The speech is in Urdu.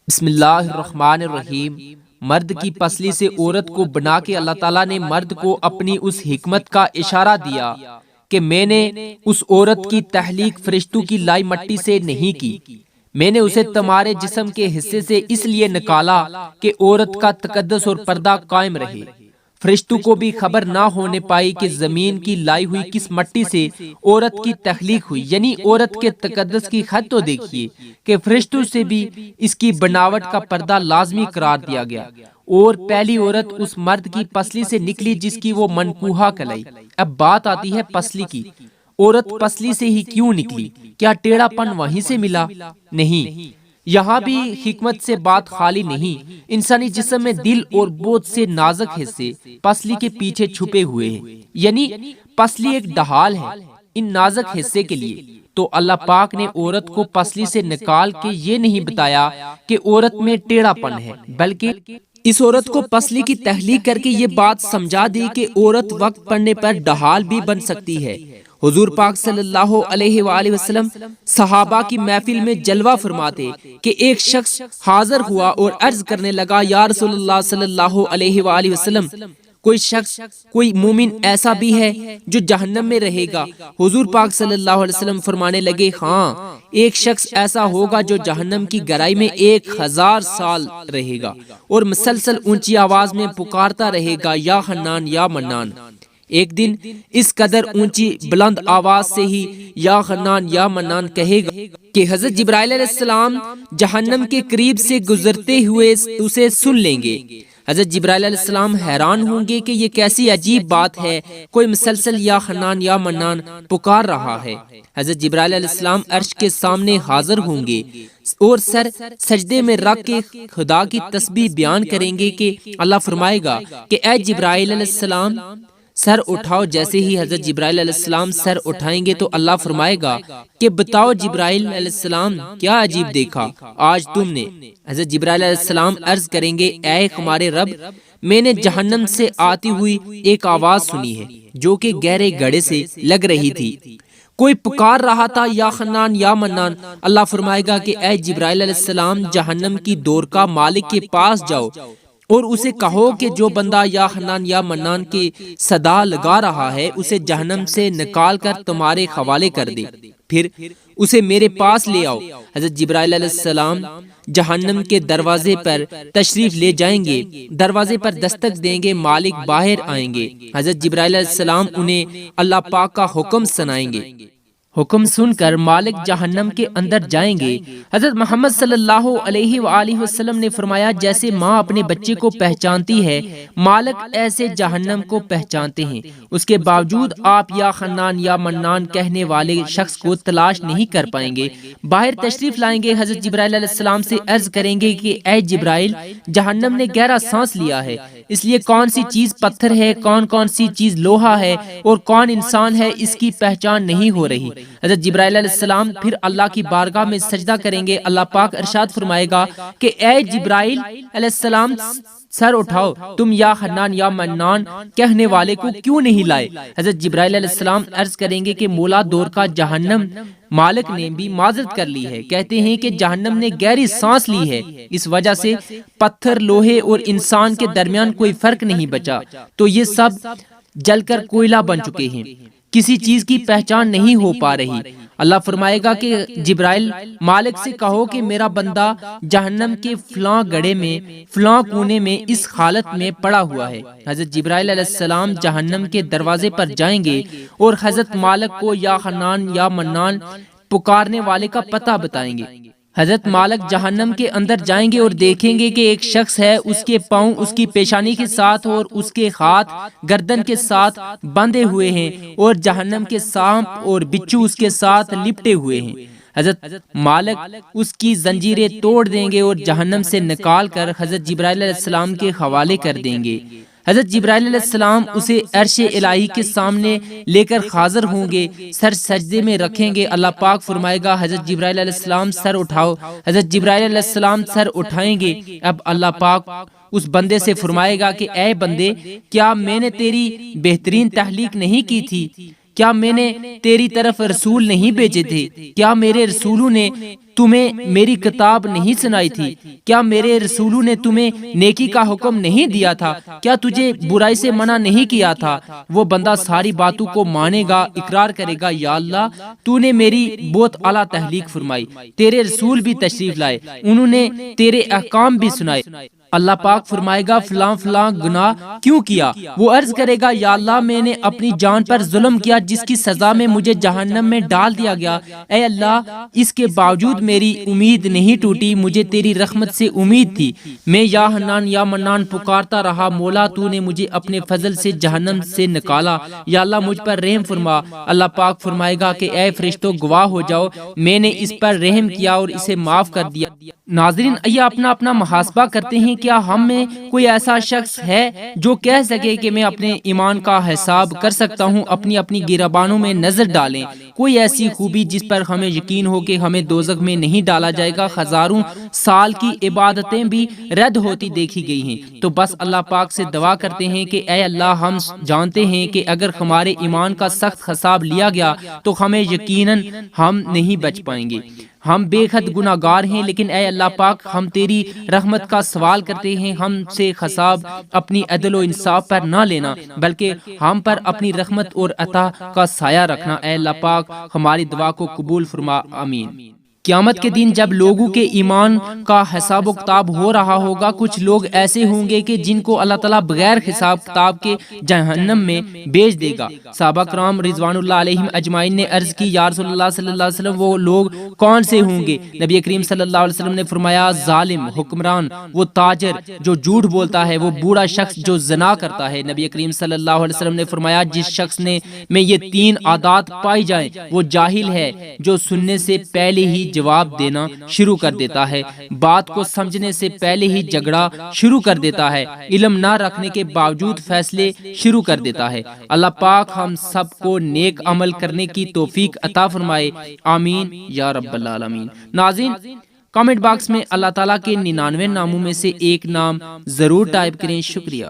بسم اللہ الرحمن الرحیم۔ مرد کی پسلی سے عورت کو بنا کے اللہ تعالیٰ نے مرد کو اپنی اس حکمت کا اشارہ دیا کہ میں نے اس عورت کی تخلیق فرشتوں کی لائی مٹی سے نہیں کی، میں نے اسے تمہارے جسم کے حصے سے اس لیے نکالا کہ عورت کا تقدس اور پردہ قائم رہے۔ فرشتوں کو بھی خبر نہ ہونے پائی کہ زمین کی لائی ہوئی کس مٹی سے عورت کی تخلیق ہوئی، یعنی عورت کے تقدس کی حد تو دیکھیے کہ فرشتوں سے بھی اس کی بناوٹ کا پردہ لازمی قرار دیا گیا، اور پہلی عورت اس مرد کی پسلی سے نکلی جس کی وہ منکوحہ کہلائی۔ اب بات آتی ہے پسلی کی۔ عورت پسلی سے ہی کیوں نکلی؟ کیا ٹیڑھا پن وہیں سے ملا؟ نہیں، یہاں بھی حکمت سے بات خالی نہیں۔ انسانی جسم میں دل اور بہت سے نازک حصے پسلی کے پیچھے چھپے ہوئے ہیں، یعنی پسلی ایک ڈھال ہے ان نازک حصے کے لیے۔ تو اللہ پاک نے عورت کو پسلی سے نکال کے یہ نہیں بتایا کہ عورت میں ٹیڑھا پن ہے، بلکہ اس عورت کو پسلی کی تخلیق کر کے یہ بات سمجھا دی کہ عورت وقت پڑنے پر ڈھال بھی بن سکتی ہے۔ حضور پاک صلی اللہ علیہ وآلہ وسلم صحابہ کی محفل میں جلوہ فرماتے کہ ایک شخص حاضر ہوا اور عرض کرنے لگا، یا رسول اللہ صلی اللہ علیہ وآلہ وسلم، کوئی شخص، کوئی مومن ایسا بھی ہے جو جہنم میں رہے گا؟ حضور پاک صلی اللہ علیہ وسلم فرمانے لگے، ہاں، ایک شخص ایسا ہوگا جو جہنم کی گہرائی میں 1000 سال رہے گا اور مسلسل اونچی آواز میں پکارتا رہے گا، یا حنان یا منان۔ ایک دن اس قدر اونچی بلند آواز سے ہی یا حنان یا منان کہے گا کہ حضرت جبرائیل علیہ السلام جہنم کے قریب سے گزرتے ہوئے اسے سن لیں گے۔ حضرت جبرائیل علیہ السلام حیران ہوں گے کہ یہ کیسی عجیب بات ہے، کوئی مسلسل یا حنان یا منان پکار رہا ہے۔ حضرت جبرائیل علیہ السلام عرش کے سامنے حاضر ہوں گے اور سر سجدے میں رکھ کے خدا کی تسبیح بیان کریں گے کہ اللہ فرمائے گا کہ اے جبرائیل علیہ السلام سر اٹھاؤ۔ جیسے ہی حضرت جبرائیل علیہ السلام سر اٹھائیں گے تو اللہ فرمائے گا کہ بتاؤ جبرائیل علیہ السلام کیا عجیب دیکھا آج تم نے؟ حضرت جبرائیل علیہ السلام عرض کریں گے، اے ہمارے رب، میں نے جہنم سے آتی ہوئی ایک آواز سنی ہے جو کہ گہرے گڑھے سے لگ رہی تھی، کوئی پکار رہا تھا یا حنان یا منان۔ اللہ فرمائے گا کہ اے جبرائیل علیہ السلام جہنم کی دور کا مالک کے پاس جاؤ اور اسے کہو کہ جو بندہ یا حنان یا منان کی صدا لگا رہا ہے اسے جہنم سے نکال کر تمہارے حوالے کر دے، پھر اسے میرے پاس لے آؤ۔ حضرت جبرائیل علیہ السلام جہنم کے دروازے پر تشریف لے جائیں گے، دروازے پر دستک دیں گے، مالک باہر آئیں گے۔ حضرت جبرائیل علیہ السلام انہیں اللہ پاک کا حکم سنائیں گے۔ حکم سن کر مالک جہنم کے اندر جائیں گے۔ حضرت محمد صلی اللہ علیہ وآلہ وسلم نے فرمایا، جیسے ماں اپنے بچے کو پہچانتی ہے، مالک ایسے جہنم کو پہچانتے ہیں۔ اس کے باوجود آپ یا حنان یا منان کہنے والے شخص کو تلاش نہیں کر پائیں گے۔ باہر تشریف لائیں گے، حضرت جبرائیل علیہ السلام سے عرض کریں گے کہ اے جبرائیل، جہنم نے گہرا سانس لیا ہے، اس لیے کون سی چیز پتھر ہے، کون سی چیز لوہا ہے اور کون انسان ہے، اس کی پہچان نہیں ہو رہی۔ حضرت جبرائیل علیہ السلام پھر اللہ کی بارگاہ میں سجدہ کریں گے۔ اللہ پاک ارشاد فرمائے گا کہ اے جبرائیل علیہ السلام سر اٹھاؤ، تم یا حنان یا منان کہنے والے کو کیوں نہیں لائے؟ حضرت جبرائیل علیہ السلام عرض کریں گے کہ مولا دور کا جہنم مالک نے بھی معذرت کر لی ہے، کہتے ہیں کہ جہنم نے گہری سانس لی ہے، اس وجہ سے پتھر، لوہے اور انسان کے درمیان کوئی فرق نہیں بچا، تو یہ سب جل کر کوئلہ بن چکے ہیں، کسی چیز کی پہچان نہیں ہو پا رہی۔ اللہ فرمائے گا کہ جبرائیل مالک سے کہو کہ میرا بندہ جہنم کے فلاں گڑھے میں، فلاں کونے میں اس حالت میں پڑا ہوا ہے۔ حضرت جبرائیل علیہ السلام جہنم کے دروازے پر جائیں گے اور حضرت مالک کو یا حنان یا منان پکارنے والے کا پتہ بتائیں گے۔ حضرت مالک جہنم کے اندر جائیں گے اور دیکھیں گے کہ ایک شخص ہے، اس کے پاؤں اس کی پیشانی کے ساتھ اور اس کے ہاتھ گردن کے ساتھ بندھے ہوئے ہیں اور جہنم کے سانپ اور بچھو اس کے ساتھ لپٹے ہوئے ہیں۔ حضرت مالک اس کی زنجیریں توڑ دیں گے اور جہنم سے نکال کر حضرت جبرائیل علیہ السلام کے حوالے کر دیں گے۔ حضرت جبرائیل علیہ السلام اسے عرش الہی کے سامنے لے کر حاضر ہوں گے، سر سجدے میں رکھیں گے۔ اللہ پاک فرمائے گا، حضرت جبرائیل علیہ السلام سر اٹھاؤ۔ حضرت جبرائیل علیہ السلام سر اٹھائیں گے۔ اب اللہ پاک اس بندے سے فرمائے گا کہ اے بندے، کیا میں نے تیری بہترین تخلیق نہیں کی تھی؟ کیا میں نے تیری طرف رسول نہیں بھیجے تھے؟ کیا میرے رسولوں نے تمہیں میری کتاب نہیں سنائی تھی؟ کیا میرے رسولوں نے تمہیں نیکی کا حکم نہیں دیا تھا؟ کیا تجھے برائی سے منع نہیں کیا تھا؟ وہ بندہ ساری باتوں کو مانے گا، اقرار کرے گا، یا اللہ تو نے میری بہت اعلیٰ تحلیق فرمائی، تیرے رسول بھی تشریف لائے، انہوں نے تیرے احکام بھی سنائے۔ اللہ پاک فرمائے گا فلاں فلاں گناہ کیوں کیا؟ وہ عرض کرے گا یا اللہ میں نے اپنی جان پر ظلم کیا جس کی سزا میں مجھے جہنم میں ڈال دیا گیا، اے اللہ اس کے باوجود میری امید نہیں ٹوٹی، مجھے تیری رحمت سے امید تھی، میں یا حنان یا منان پکارتا رہا، مولا تو نے مجھے اپنے فضل سے جہنم سے نکالا، یا اللہ مجھ پر رحم فرما۔ اللہ پاک فرمائے گا کہ اے فرشتوں گواہ ہو جاؤ میں نے اس پر رحم کیا اور اسے معاف کر دیا۔ ناظرین یہ اپنا محاسبہ کرتے ہیں، کیا ہم میں کوئی ایسا شخص ہے جو کہہ سکے کہ میں اپنے ایمان کا حساب کر سکتا ہوں؟ اپنی گریبانوں میں نظر ڈالیں، کوئی ایسی خوبی جس پر ہمیں یقین ہو کہ ہمیں دوزخ میں نہیں ڈالا جائے گا؟ ہزاروں سال کی عبادتیں بھی رد ہوتی دیکھی گئی ہیں، تو بس اللہ پاک سے دعا کرتے ہیں کہ اے اللہ ہم جانتے ہیں کہ اگر ہمارے ایمان کا سخت حساب لیا گیا تو ہمیں یقیناً ہم نہیں بچ پائیں گے، ہم بے حد گناہ گار ہیں، لیکن اے اللہ پاک ہم تیری رحمت کا سوال کرتے ہیں، ہم سے حساب اپنی عدل و انصاف پر نہ لینا بلکہ ہم پر اپنی رحمت اور عطا کا سایہ رکھنا۔ اے اللہ پاک ہماری دعا کو قبول فرما، آمین۔ قیامت کے دن جب لوگوں کے ایمان کا حساب و کتاب ہو رہا ہوگا، کچھ لوگ ایسے ہوں گے کہ جن کو اللہ تعالیٰ بغیر حساب کتاب کے جہنم میں بھیج دے گا۔ صحابہ کرام رضوان اللہ علیہم اجمعین نے عرض کی یا رسول اللہ صلی اللہ علیہ وسلم وہ لوگ کون سے ہوں گے؟ نبی کریم صلی اللہ علیہ وسلم نے فرمایا ظالم، حکمران، وہ تاجر جو جھوٹ بولتا ہے، وہ بوڑھا شخص جو زنا کرتا ہے۔ نبی کریم صلی اللہ علیہ وسلم نے فرمایا جس شخص میں یہ تین عادات پائی جائیں وہ جاہل ہے، جو سننے سے پہلے ہی جواب دینا شروع کر دیتا ہے، بات کو سمجھنے سے پہلے ہی جھگڑا شروع کر دیتا ہے، علم نہ رکھنے کے باوجود فیصلے شروع کر دیتا ہے۔ اللہ پاک ہم سب کو نیک عمل کرنے کی توفیق عطا فرمائے، آمین یا رب العالمین۔ ناظرین کامنٹ باکس میں اللہ تعالیٰ کے 99 ناموں میں سے ایک نام ضرور ٹائپ کریں، شکریہ۔